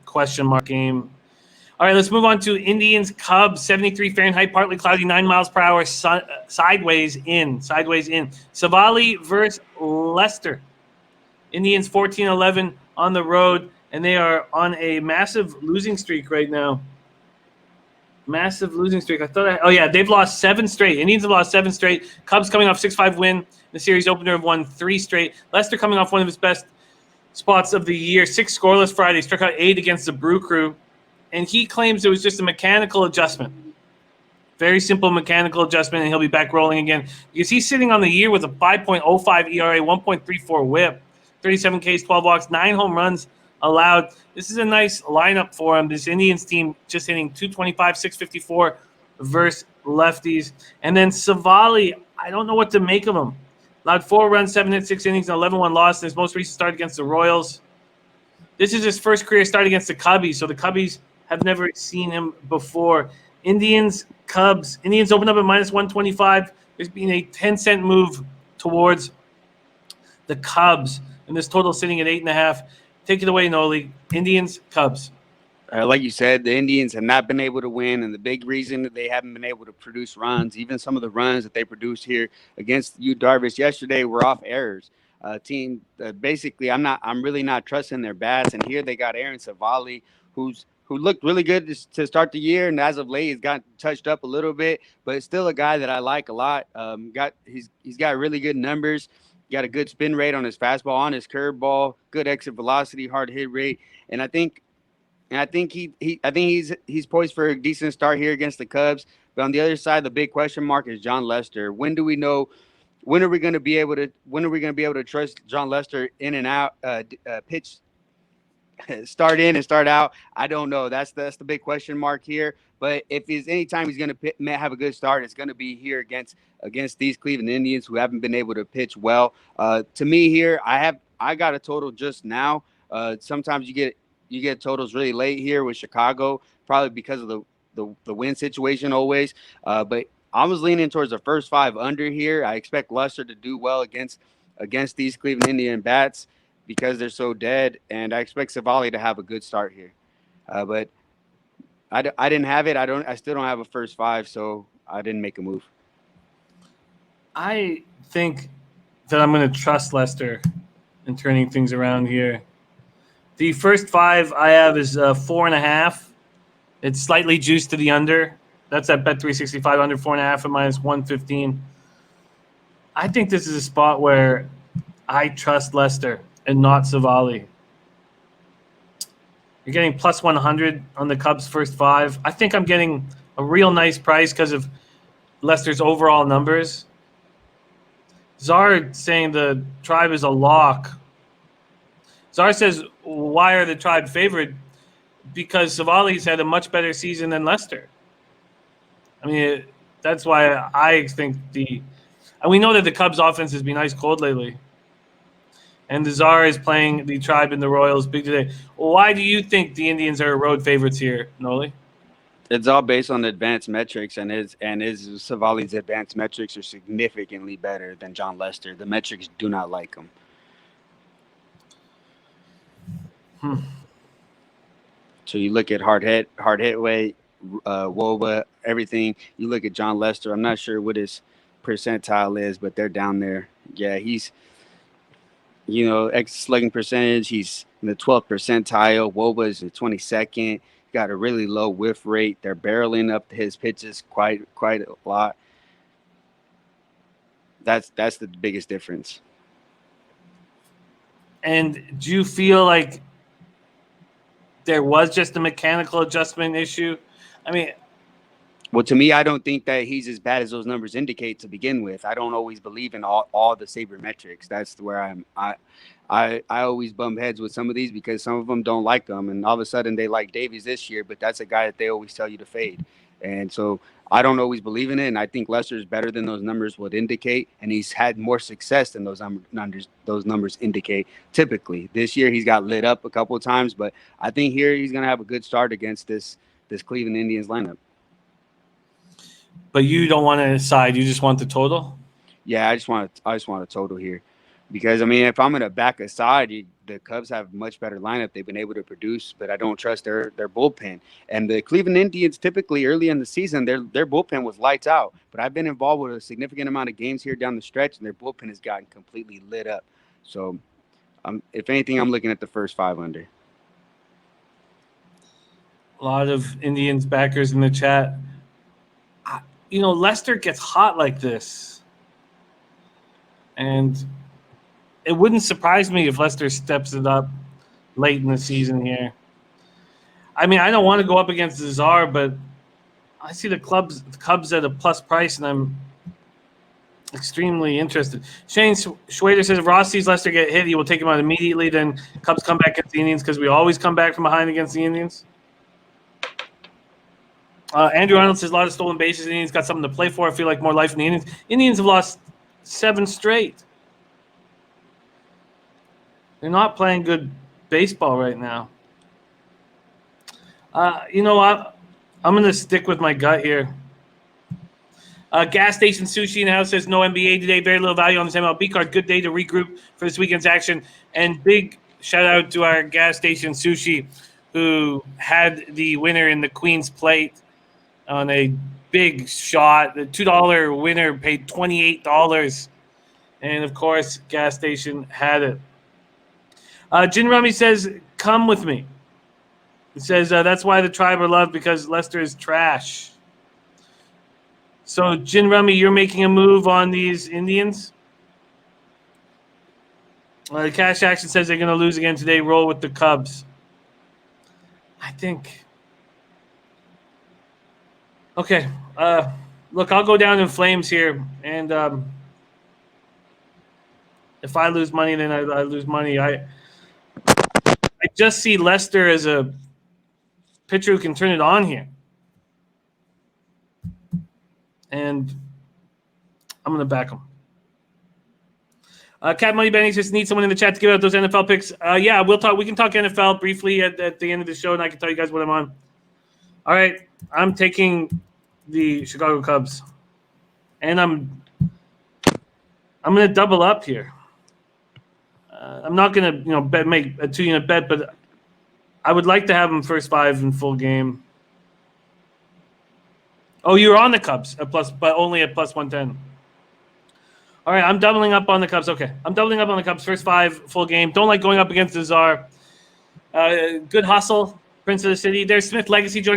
question mark game. All right, let's move on to Indians Cubs. 73 Fahrenheit, partly cloudy, 9 miles per hour, sideways in. Savali versus Leicester. Indians 14-11 on the road, and they are on a massive losing streak right now. Massive losing streak. They've lost 7 straight. Indians have lost 7 straight. Cubs coming off 6-5 win. The series opener have won 3 straight. Leicester coming off one of his best spots of the year. 6 scoreless Friday. Struck out 8 against the Brew Crew. And he claims it was just a mechanical adjustment. Very simple mechanical adjustment, and he'll be back rolling again. Because he's sitting on the year with a 5.05 ERA, 1.34 whip, 37 Ks, 12 walks, 9 home runs allowed. This is a nice lineup for him. This Indians team just hitting 225, 654 versus lefties. And then Savali, I don't know what to make of him. Allowed 4 runs, 7 hits, 6 innings, and 11-1 loss in his most recent start against the Royals. This is his first career start against the Cubbies, so the Cubbies have never seen him before. Indians, Cubs. Indians open up at minus 125. There's been a 10-cent move towards the Cubs, and this total sitting at 8.5. Take it away, Nolly. Indians, Cubs. Like you said, the Indians have not been able to win, and the big reason that they haven't been able to produce runs, even some of the runs that they produced here against Yu Darvish yesterday, were off errors. Team, basically, I'm really not trusting their bats, and here they got Aaron Savali, who looked really good to start the year, and as of late, he's got touched up a little bit, but it's still a guy that I like a lot. He's got really good numbers. Got a good spin rate on his fastball, on his curveball, good exit velocity, hard hit rate, and I think he's poised for a decent start here against the Cubs. But on the other side, the big question mark is John Lester. When are we going to be able to trust John Lester in and out, pitch, start in and start out? I don't know. That's the big question mark here. But if it's any time he's going to have a good start, it's going to be here against these Cleveland Indians, who haven't been able to pitch well. To me here, I got a total just now. Sometimes you get totals really late here with Chicago, probably because of the win situation always. But I was leaning towards the first 5 under here. I expect Lester to do well against these Cleveland Indian bats because they're so dead, and I expect Savali to have a good start here. But I didn't have it. I still don't have a first 5, so I didn't make a move. I think that I'm going to trust Lester in turning things around here. The first 5 I have is 4.5. It's slightly juiced to the under. That's at Bet365 under 4.5 at minus 115. I think this is a spot where I trust Lester and not Savali. You're getting plus 100 on the Cubs' first 5. I think I'm getting a real nice price because of Lester's overall numbers. Czar saying the Tribe is a lock. Czar says, why are the Tribe favored? Because Savali's had a much better season than Lester. I mean, that's why I think and we know that the Cubs offense has been ice cold lately. And the Czar is playing the Tribe and the Royals big today. Why do you think the Indians are road favorites here, Noli? It's all based on the advanced metrics, and Savali's advanced metrics are significantly better than John Lester. The metrics do not like him. So you look at hard hit weight, WOBA, everything. You look at John Lester. I'm not sure what his percentile is, but they're down there. Yeah, he's, slugging percentage. He's in the 12th percentile. WOBA is the 22nd. Got a really low whiff rate. They're barreling up his pitches quite a lot. That's the biggest difference. And do you feel like there was just a mechanical adjustment issue? I mean, well, to me, I don't think that he's as bad as those numbers indicate to begin with. I don't always believe in all the sabermetrics. That's where I always bump heads with some of these because some of them don't like them, and all of a sudden they like Davies this year, but that's a guy that they always tell you to fade. And so I don't always believe in it, and I think Lester is better than those numbers would indicate, and he's had more success than those numbers indicate. Typically, this year he's got lit up a couple of times, but I think here he's going to have a good start against this Cleveland Indians lineup. But you don't want to decide; you just want the total. Yeah, I just want a total here, because I mean, if I'm going to back a side, the Cubs have much better lineup. They've been able to produce, but I don't trust their bullpen. And the Cleveland Indians, typically early in the season, their bullpen was lights out. But I've been involved with a significant amount of games here down the stretch, and their bullpen has gotten completely lit up. So, if anything, I'm looking at the first 5 under. A lot of Indians backers in the chat. Lester gets hot like this. And it wouldn't surprise me if Lester steps it up late in the season here. I mean, I don't want to go up against the Czar, but I see the Cubs at a plus price, and I'm extremely interested. Shane Schwader says if Ross sees Lester get hit, he will take him out immediately. Then Cubs come back against the Indians because we always come back from behind against the Indians. Andrew Arnold says a lot of stolen bases. The Indians got something to play for. I feel like more life in the Indians. Indians have lost 7 straight. They're not playing good baseball right now. You know what? I'm going to stick with my gut here. Gas Station Sushi in the house says no NBA today. Very little value on this MLB card. Good day to regroup for this weekend's action. And big shout out to our Gas Station Sushi who had the winner in the Queen's Plate on a big shot. The $2 winner paid $28. And, of course, Gas Station had it. Jin Rummy says, come with me. He says, that's why the Tribe are loved, because Lester is trash. So, Jin Rummy, you're making a move on these Indians? Cash Action says they're going to lose again today. Roll with the Cubs. I think. Okay. Look, I'll go down in flames here. And if I lose money, then I lose money. I just see Lester as a pitcher who can turn it on here. And I'm going to back him. Cat Money Benny just needs someone in the chat to give out those NFL picks. Yeah, we'll talk. We can talk NFL briefly at the end of the show, and I can tell you guys what I'm on. All right, I'm taking the Chicago Cubs, and I'm going to double up here. I'm not going to make a 2-unit bet, but I would like to have them first 5 in full game. Oh, you're on the Cubs but only at plus 110. All right, I'm doubling up on the Cubs. Okay, I'm doubling up on the Cubs first 5 full game. Don't like going up against the Czar. Good hustle, Prince of the City. There's Smith Legacy joining.